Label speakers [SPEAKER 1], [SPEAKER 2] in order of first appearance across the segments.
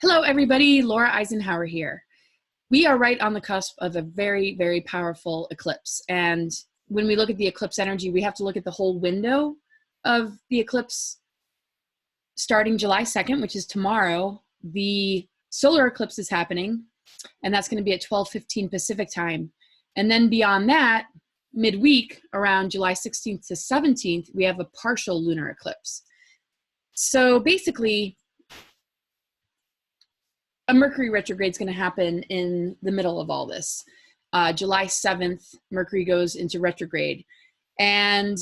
[SPEAKER 1] Hello, everybody. Laura Eisenhower here. We are right on the cusp of a very, very powerful eclipse. And when we look at the eclipse energy, we have to look at the whole window of the eclipse starting July 2nd, which is tomorrow. The solar eclipse is happening, and that's going to be at 12:15 Pacific time. And then beyond that, midweek, around July 16th to 17th, we have a partial lunar eclipse. So basically, a Mercury retrograde is going to happen in the middle of all this. July 7th, Mercury goes into retrograde. And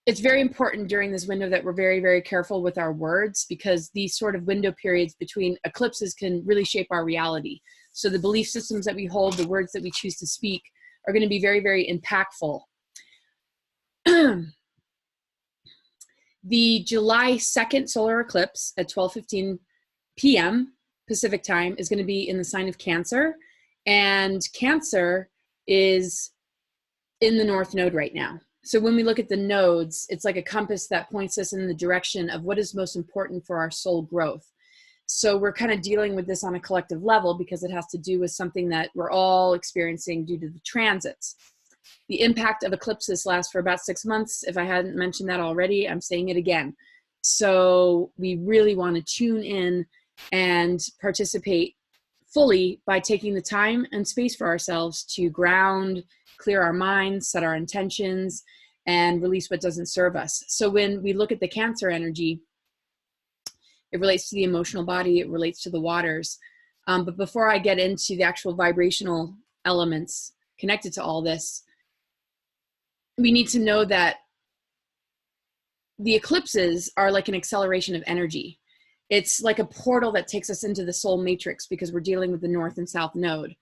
[SPEAKER 1] it's very important during this window that we're very, very careful with our words, because these sort of window periods between eclipses can really shape our reality. So the belief systems that we hold, the words that we choose to speak are going to be very, very impactful. The July 2nd solar eclipse at 12:15 p.m. Pacific time is going to be in the sign of Cancer, and Cancer is in the North Node right now. So when we look at the nodes, it's like a compass that points us in the direction of what is most important for our soul growth. So we're kind of dealing with this on a collective level because it has to do with something that we're all experiencing due to the transits. The impact of eclipses lasts for about 6 months. If I hadn't mentioned that already, I'm saying it again. So we really want to tune in and participate fully by taking the time and space for ourselves to ground, clear our minds, set our intentions, and release what doesn't serve us. So when we look at the Cancer energy, it relates to the emotional body, it relates to the waters. But before I get into the actual vibrational elements connected to all this, we need to know that the eclipses are like an acceleration of energy. It's like a portal that takes us into the soul matrix because we're dealing with the North and South node.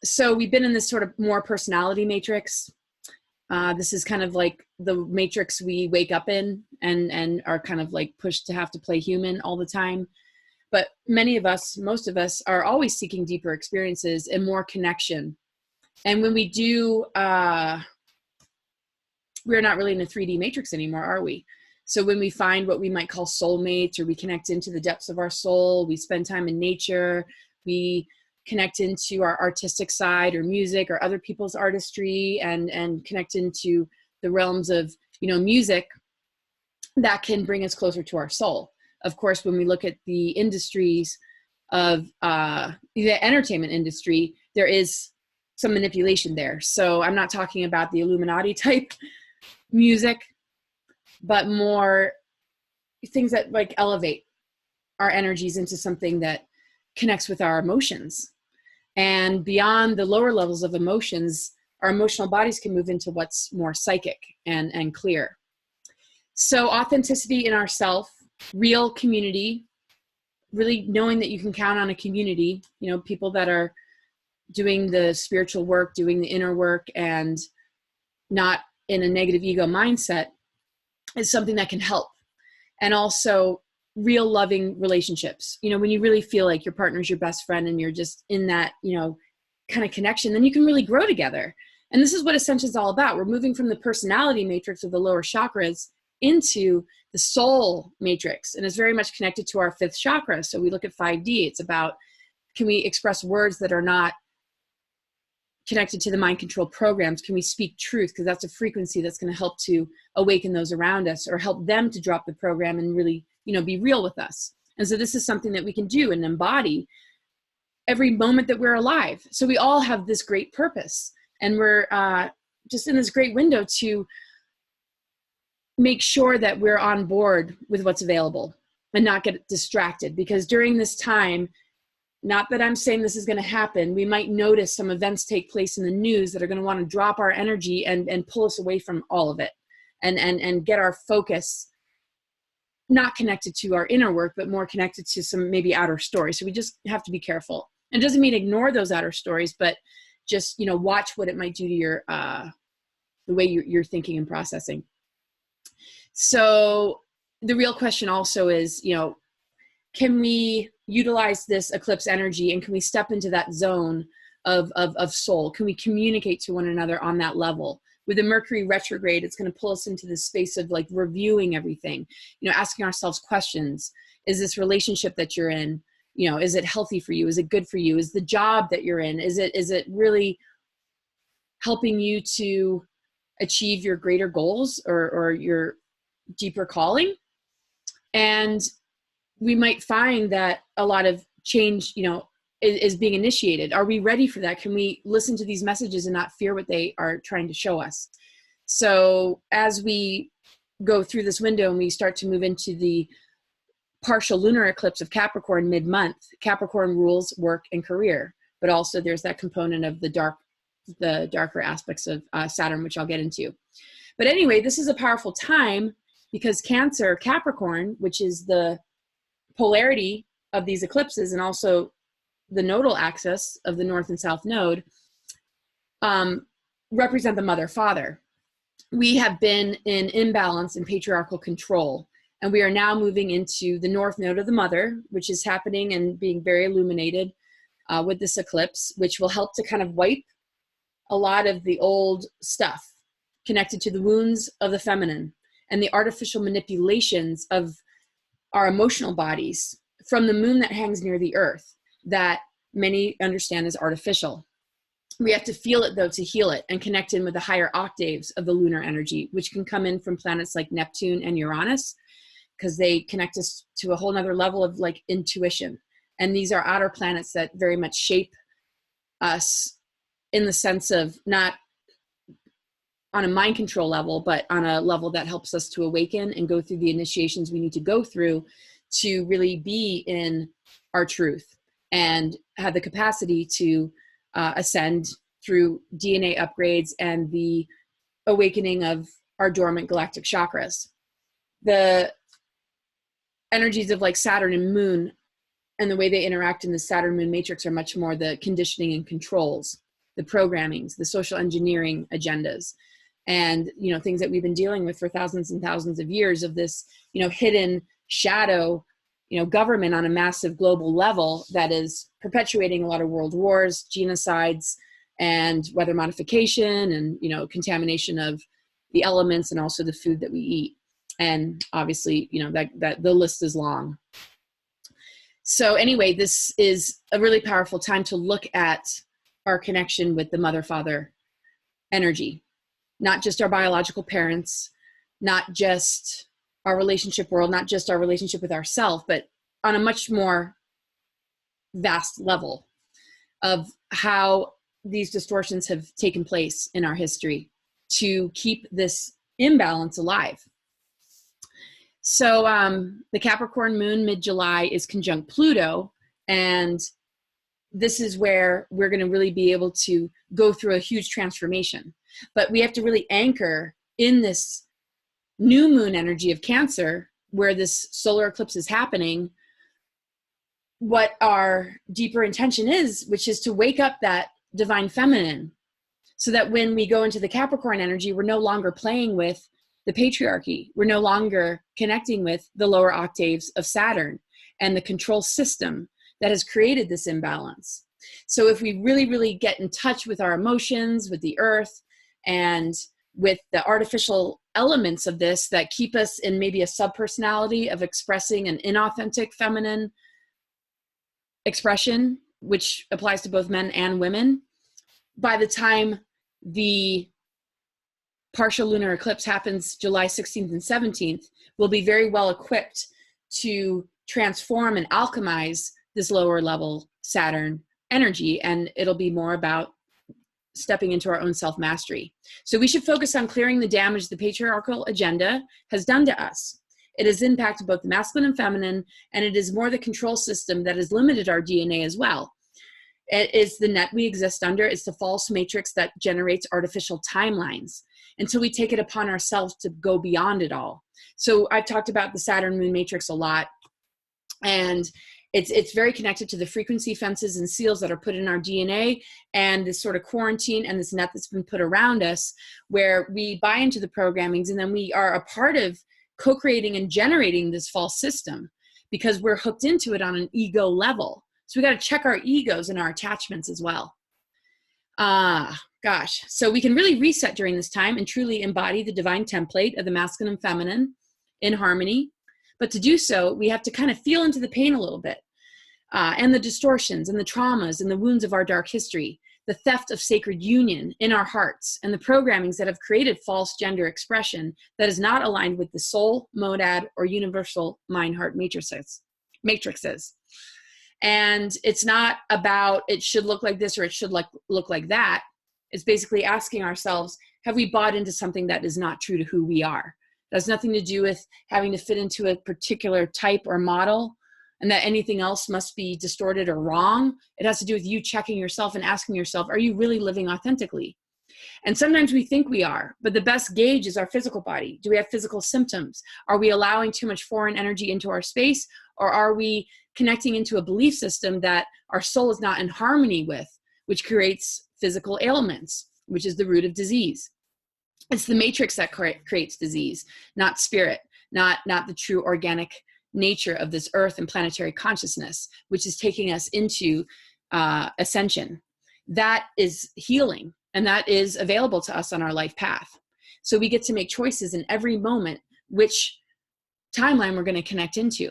[SPEAKER 1] So we've been in this sort of more personality matrix. This is kind of like the matrix we wake up in and are kind of like pushed to have to play human all the time. But many of us, most of us, are always seeking deeper experiences and more connection. And when we do, we're not really in a 3D matrix anymore, are we? So when we find what we might call soulmates, or we connect into the depths of our soul, we spend time in nature, we connect into our artistic side or music or other people's artistry, and connect into the realms of, music, that can bring us closer to our soul. Of course, when we look at the industries of the entertainment industry, there is some manipulation there. So I'm not talking about the Illuminati type music, but more things that like elevate our energies into something that connects with our emotions. And beyond the lower levels of emotions, our emotional bodies can move into what's more psychic and clear. So authenticity in ourself, real community, really knowing that you can count on a community, people that are doing the spiritual work, doing the inner work, and not in a negative ego mindset, is something that can help. And also real loving relationships. When you really feel like your partner's your best friend and you're just in that, kind of connection, then you can really grow together. And this is what Ascension is all about. We're moving from the personality matrix of the lower chakras into the soul matrix. And it's very much connected to our 5th chakra. So we look at 5D. It's about, can we express words that are not connected to the mind control programs? Can we speak truth? Because that's a frequency that's going to help to awaken those around us, or help them to drop the program and really, be real with us. And so this is something that we can do and embody every moment that we're alive. So we all have this great purpose, and we're just in this great window to make sure that we're on board with what's available and not get distracted. Because during this time, not that I'm saying this is going to happen, we might notice some events take place in the news that are going to want to drop our energy and pull us away from all of it, and get our focus not connected to our inner work, but more connected to some maybe outer stories. So we just have to be careful. It doesn't mean ignore those outer stories, but just, watch what it might do to your, the way you're thinking and processing. So the real question also is, can we utilize this eclipse energy, and can we step into that zone of soul? Can we communicate to one another on that level With the Mercury retrograde, it's going to pull us into this space of like reviewing everything, you know, asking ourselves questions. Is this relationship that you're in, you know, is it healthy for you? Is it good for you? Is the job that you're in, is it really helping you to achieve your greater goals or your deeper calling? And we might find that a lot of change, you know, is being initiated. Are we ready for that? Can we listen to these messages and not fear what they are trying to show us? So as we go through this window and we start to move into the partial lunar eclipse of Capricorn mid-month, Capricorn rules work and career, but also there's that component of the darker aspects of Saturn, which I'll get into. But anyway, this is a powerful time because Cancer, Capricorn, which is the polarity of these eclipses and also the nodal axis of the north and south node, represent the mother father. We have been in imbalance in patriarchal control, and we are now moving into the north node of the mother, which is happening and being very illuminated with this eclipse, which will help to kind of wipe a lot of the old stuff connected to the wounds of the feminine and the artificial manipulations of our emotional bodies from the moon that hangs near the earth that many understand as artificial. We have to feel it though to heal it and connect in with the higher octaves of the lunar energy, which can come in from planets like Neptune and Uranus, because they connect us to a whole nother level of like intuition. And these are outer planets that very much shape us in the sense of not on a mind control level, but on a level that helps us to awaken and go through the initiations we need to go through to really be in our truth and have the capacity to ascend through DNA upgrades and the awakening of our dormant galactic chakras. The energies of like Saturn and Moon and the way they interact in the Saturn Moon matrix are much more the conditioning and controls, the programmings, the social engineering agendas, and, you know, things that we've been dealing with for thousands and thousands of years of this, you know, hidden shadow, you know, government on a massive global level that is perpetuating a lot of world wars, genocides, and weather modification, and, you know, contamination of the elements and also the food that we eat. And obviously, you know, that the list is long. So anyway, this is a really powerful time to look at our connection with the mother-father energy, not just our biological parents, not just our relationship world, not just our relationship with ourselves, but on a much more vast level of how these distortions have taken place in our history to keep this imbalance alive. So the Capricorn moon mid-July is conjunct Pluto, and this is where we're going to really be able to go through a huge transformation. But we have to really anchor in this new moon energy of Cancer, where this solar eclipse is happening, what our deeper intention is, which is to wake up that divine feminine, so that when we go into the Capricorn energy, we're no longer playing with the patriarchy. We're no longer connecting with the lower octaves of Saturn and the control system that has created this imbalance. So if we really, really get in touch with our emotions, with the earth, and with the artificial elements of this that keep us in maybe a subpersonality of expressing an inauthentic feminine expression, which applies to both men and women, by the time the partial lunar eclipse happens July 16th and 17th, we'll be very well equipped to transform and alchemize this lower level Saturn energy, and it'll be more about stepping into our own self-mastery. So we should focus on clearing the damage the patriarchal agenda has done to us. It has impacted both the masculine and feminine, and it is more the control system that has limited our DNA as well. It is the net we exist under. It's the false matrix that generates artificial timelines until we take it upon ourselves to go beyond it all. So I've talked about the Saturn moon matrix a lot, and it's very connected to the frequency fences and seals that are put in our DNA and this sort of quarantine and this net that's been put around us, where we buy into the programmings and then we are a part of co-creating and generating this false system because we're hooked into it on an ego level. So we got to check our egos and our attachments as well. Gosh, so we can really reset during this time and truly embody the divine template of the masculine and feminine in harmony. But to do so, we have to kind of feel into the pain a little bit, and the distortions and the traumas and the wounds of our dark history, the theft of sacred union in our hearts, and the programmings that have created false gender expression that is not aligned with the soul, monad, or universal mind-heart matrices. And it's not about it should look like this or it should look like that. It's basically asking ourselves, have we bought into something that is not true to who we are? It has nothing to do with having to fit into a particular type or model, and that anything else must be distorted or wrong. It has to do with you checking yourself and asking yourself, are you really living authentically? And sometimes we think we are, but the best gauge is our physical body. Do we have physical symptoms? Are we allowing too much foreign energy into our space? Or are we connecting into a belief system that our soul is not in harmony with, which creates physical ailments, which is the root of disease? It's the matrix that creates disease, not spirit, not the true organic nature of this earth and planetary consciousness, which is taking us into ascension. That is healing, and that is available to us on our life path. So we get to make choices in every moment, which timeline we're going to connect into.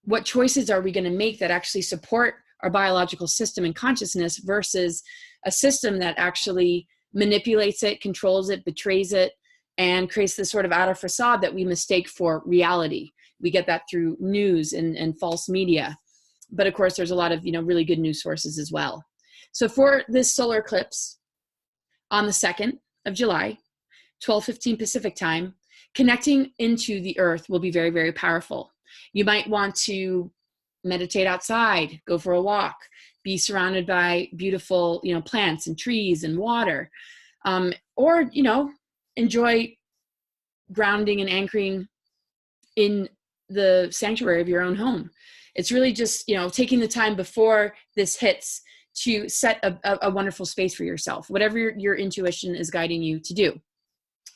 [SPEAKER 1] What choices are we going to make that actually support our biological system and consciousness versus a system that actually manipulates it, controls it, betrays it, and creates this sort of outer facade that we mistake for reality. We get that through news and false media. But of course, there's a lot of, really good news sources as well. So for this solar eclipse on the 2nd of July, 12:15 Pacific time, connecting into the earth will be very, very powerful. You might want to meditate outside, go for a walk, be surrounded by beautiful, plants and trees and water, or, enjoy grounding and anchoring in the sanctuary of your own home. It's really just, taking the time before this hits to set a wonderful space for yourself, whatever your intuition is guiding you to do.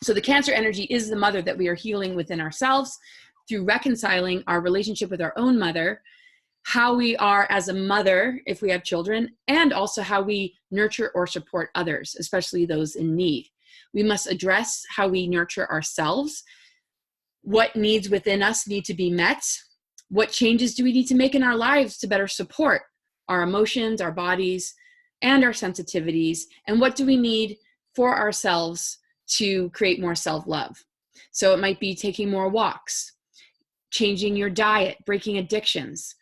[SPEAKER 1] So the Cancer energy is the mother that we are healing within ourselves through reconciling our relationship with our own mother, how we are as a mother if we have children, and also how we nurture or support others, especially those in need. We must address how we nurture ourselves. What needs within us need to be met? What changes do we need to make in our lives to better support our emotions, our bodies, and our sensitivities? And what do we need for ourselves to create more self-love? So it might be taking more walks, changing your diet, breaking addictions.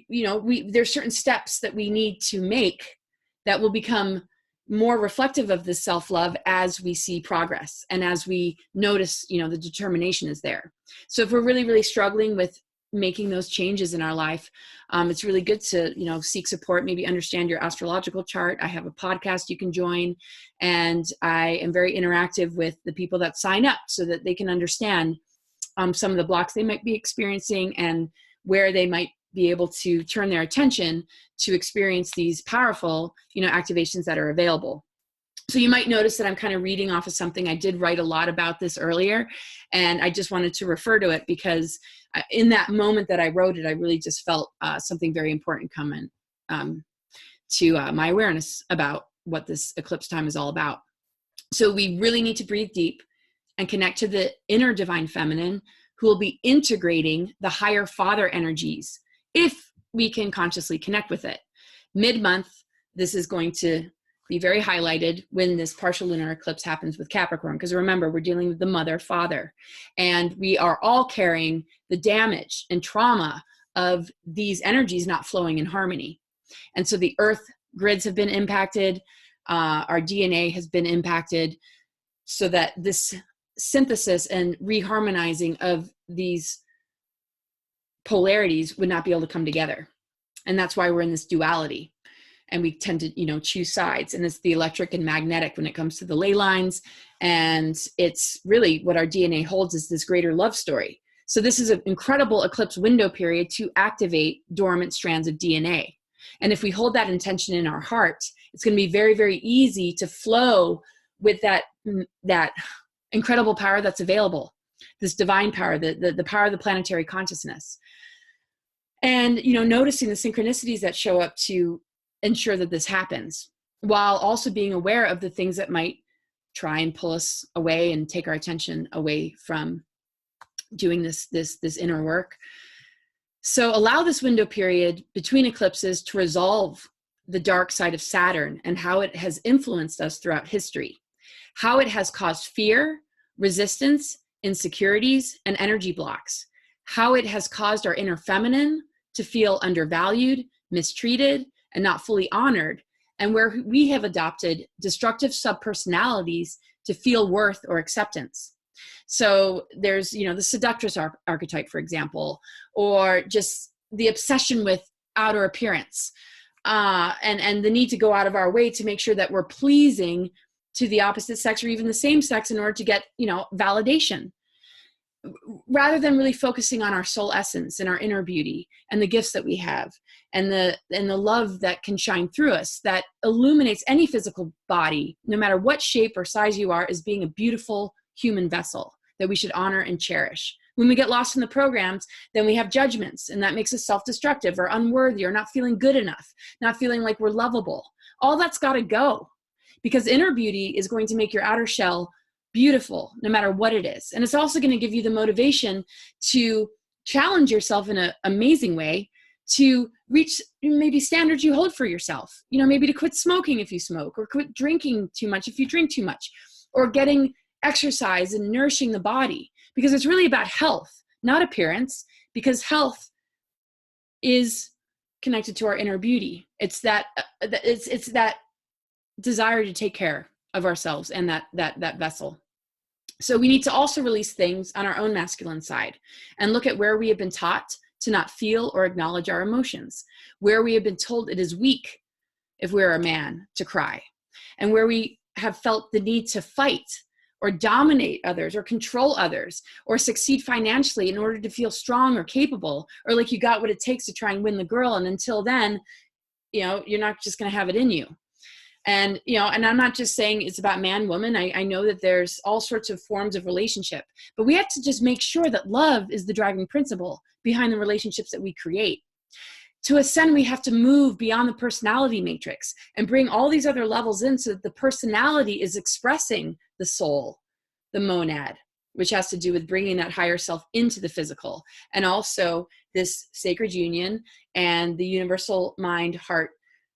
[SPEAKER 1] There's certain steps that we need to make that will become more reflective of this self-love as we see progress and as we notice, the determination is there. So if we're really, really struggling with making those changes in our life, it's really good to, seek support, maybe understand your astrological chart. I have a podcast you can join, and I am very interactive with the people that sign up so that they can understand some of the blocks they might be experiencing and where they might be able to turn their attention to experience these powerful, activations that are available. So you might notice that I'm kind of reading off of something. I did write a lot about this earlier, and I just wanted to refer to it because in that moment that I wrote it, I really just felt something very important coming to my awareness about what this eclipse time is all about. So we really need to breathe deep and connect to the inner divine feminine, who will be integrating the higher father energies if we can consciously connect with it. Mid-month, this is going to be very highlighted when this partial lunar eclipse happens with Capricorn, because remember, we're dealing with the mother, father, and we are all carrying the damage and trauma of these energies not flowing in harmony. And so the earth grids have been impacted, our DNA has been impacted, so that this synthesis and reharmonizing of these polarities would not be able to come together. And that's why we're in this duality. And we tend to, choose sides. And it's the electric and magnetic when it comes to the ley lines. And it's really what our DNA holds is this greater love story. So this is an incredible eclipse window period to activate dormant strands of DNA. And if we hold that intention in our heart, it's going to be very, very easy to flow with that incredible power that's available, this divine power, the power of the planetary consciousness. And, noticing the synchronicities that show up to ensure that this happens. while also being aware of the things that might try and pull us away and take our attention away from doing this inner work. So allow this window period between eclipses to resolve the dark side of Saturn and how it has influenced us throughout history, how it has caused fear, resistance, insecurities, and energy blocks, how it has caused our inner feminine to feel undervalued, mistreated, and not fully honored, and where we have adopted destructive subpersonalities to feel worth or acceptance. So there's, the seductress archetype, for example, or just the obsession with outer appearance, and the need to go out of our way to make sure that we're pleasing to the opposite sex or even the same sex in order to get, validation, rather than really focusing on our soul essence and our inner beauty and the gifts that we have and the love that can shine through us, that illuminates any physical body, no matter what shape or size you are, as being a beautiful human vessel that we should honor and cherish. When we get lost in the programs, then we have judgments, and that makes us self-destructive or unworthy or not feeling good enough, not feeling like we're lovable. All that's got to go, because inner beauty is going to make your outer shell beautiful, no matter what it is. And it's also going to give you the motivation to challenge yourself in an amazing way to reach maybe standards you hold for yourself. Maybe to quit smoking if you smoke, or quit drinking too much if you drink too much, or getting exercise and nourishing the body, because it's really about health, not appearance, because health is connected to our inner beauty. It's that desire to take care of ourselves and that vessel. So we need to also release things on our own masculine side and look at where we have been taught to not feel or acknowledge our emotions, where we have been told it is weak if we're a man to cry, and where we have felt the need to fight or dominate others or control others or succeed financially in order to feel strong or capable, or like you got what it takes to try and win the girl. And until then, you're not just going to have it in you. And, and I'm not just saying it's about man, woman. I know that there's all sorts of forms of relationship, but we have to just make sure that love is the driving principle behind the relationships that we create. To ascend, we have to move beyond the personality matrix and bring all these other levels in so that the personality is expressing the soul, the monad, which has to do with bringing that higher self into the physical, and also this sacred union and the universal mind heart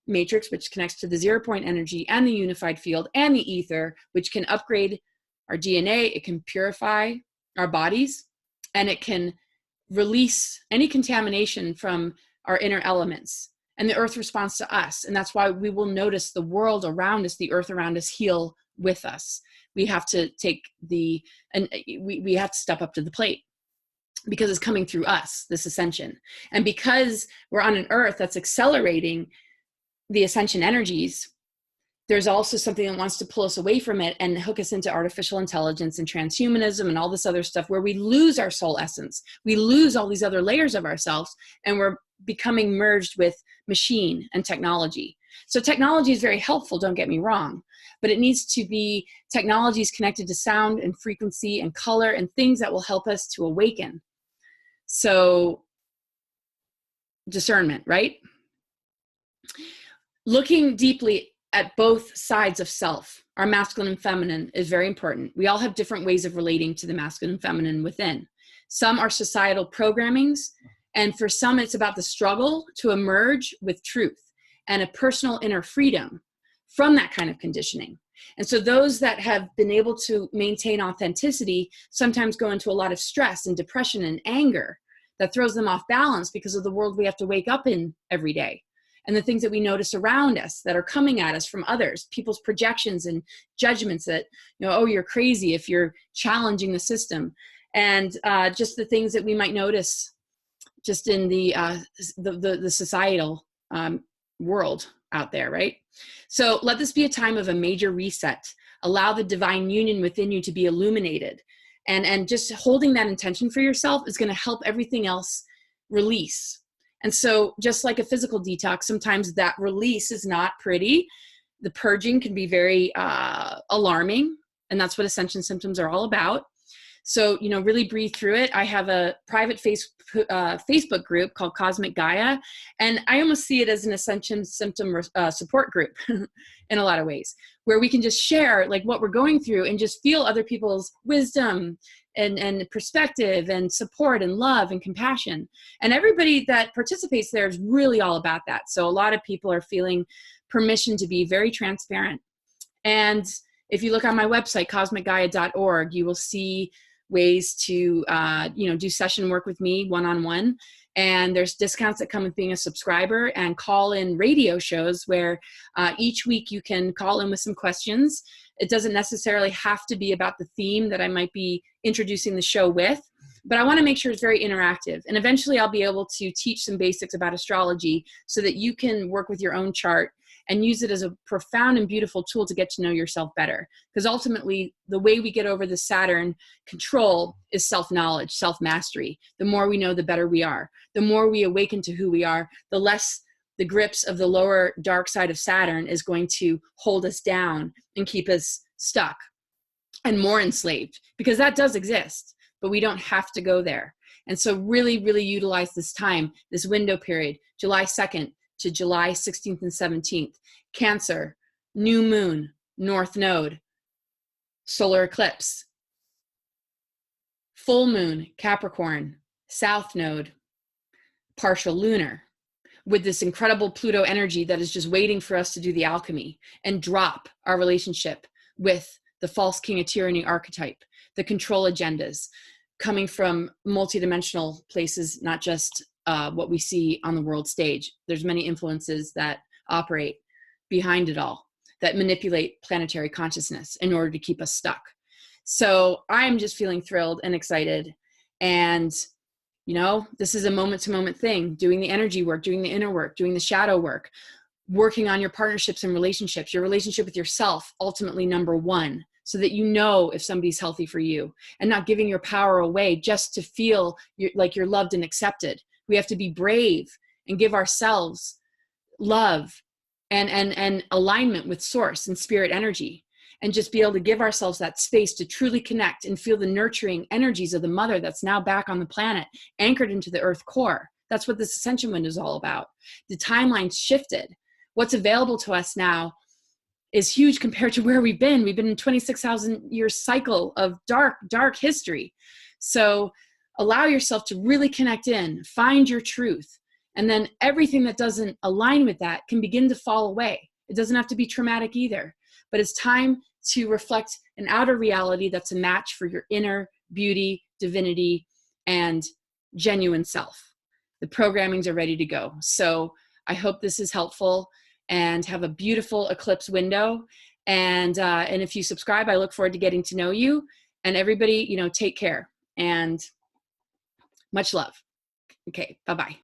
[SPEAKER 1] matrix, which connects to the 0 point energy and the unified field and the ether, which can upgrade our DNA, it can purify our bodies, and it can release any contamination from our inner elements. And the earth responds to us. And that's why we will notice the world around us, the earth around us, heal with us. We have to we have to step up to the plate, because it's coming through us, this ascension. And because we're on an earth that's accelerating the ascension energies, there's also something that wants to pull us away from it and hook us into artificial intelligence and transhumanism and all this other stuff, where we lose our soul essence. We lose all these other layers of ourselves, and we're becoming merged with machine and technology. So technology is very helpful, don't get me wrong, but it needs to be technologies connected to sound and frequency and color and things that will help us to awaken. So discernment, right? Looking deeply at both sides of self, our masculine and feminine, is very important. We all have different ways of relating to the masculine and feminine within. Some are societal programmings, and for some it's about the struggle to emerge with truth and a personal inner freedom from that kind of conditioning. And so those that have been able to maintain authenticity sometimes go into a lot of stress and depression and anger that throws them off balance because of the world we have to wake up in every day. And the things that we notice around us that are coming at us from others, people's projections and judgments that, oh, you're crazy if you're challenging the system. And just the things that we might notice just in the societal world out there, right? So let this be a time of a major reset. Allow the divine union within you to be illuminated. And just holding that intention for yourself is going to help everything else release. And so just like a physical detox, sometimes that release is not pretty. The purging can be very alarming. And that's what ascension symptoms are all about. So, you know, really breathe through it. I have a private Facebook group called Cosmic Gaia, and I almost see it as an ascension symptom support group in a lot of ways, where we can just share like what we're going through and just feel other people's wisdom and perspective and support and love and compassion. And everybody that participates there is really all about that. So a lot of people are feeling permission to be very transparent. And if you look on my website, cosmicgaia.org, you will see ways to, you know, do session work with me one-on-one. And there's discounts that come with being a subscriber, and call-in radio shows where each week you can call in with some questions. It doesn't necessarily have to be about the theme that I might be introducing the show with, but I want to make sure it's very interactive. And eventually I'll be able to teach some basics about astrology so that you can work with your own chart and use it as a profound and beautiful tool to get to know yourself better. Because ultimately, the way we get over the Saturn control is self-knowledge, self-mastery. The more we know, the better we are. The more we awaken to who we are, the less the grips of the lower dark side of Saturn is going to hold us down and keep us stuck and more enslaved, because that does exist, but we don't have to go there. And so really, really utilize this time, this window period, July 2nd to July 16th and 17th, Cancer, new moon, north node, solar eclipse, full moon, Capricorn, south node, partial lunar, with this incredible Pluto energy that is just waiting for us to do the alchemy and drop our relationship with the false king of tyranny archetype, the control agendas coming from multidimensional places, not just what we see on the world stage. There's many influences that operate behind it all, that manipulate planetary consciousness in order to keep us stuck. So I'm just feeling thrilled and excited. And, you know, this is a moment-to-moment thing, doing the energy work, doing the inner work, doing the shadow work, working on your partnerships and relationships, your relationship with yourself, ultimately number one, so that you know if somebody's healthy for you, and not giving your power away just to feel like you're loved and accepted. We have to be brave and give ourselves love and alignment with source and spirit energy, and just be able to give ourselves that space to truly connect and feel the nurturing energies of the mother that's now back on the planet, anchored into the earth core. That's what this ascension window is all about. The timeline's shifted. What's available to us now is huge compared to where we've been. We've been in 26,000 years cycle of dark history. So allow yourself to really connect in, find your truth, and then everything that doesn't align with that can begin to fall away. It doesn't have to be traumatic either, but it's time to reflect an outer reality that's a match for your inner beauty, divinity, and genuine self. The programmings are ready to go. So I hope this is helpful, and have a beautiful eclipse window. And if you subscribe, I look forward to getting to know you. And everybody, you know, take care and much love. Okay, bye-bye.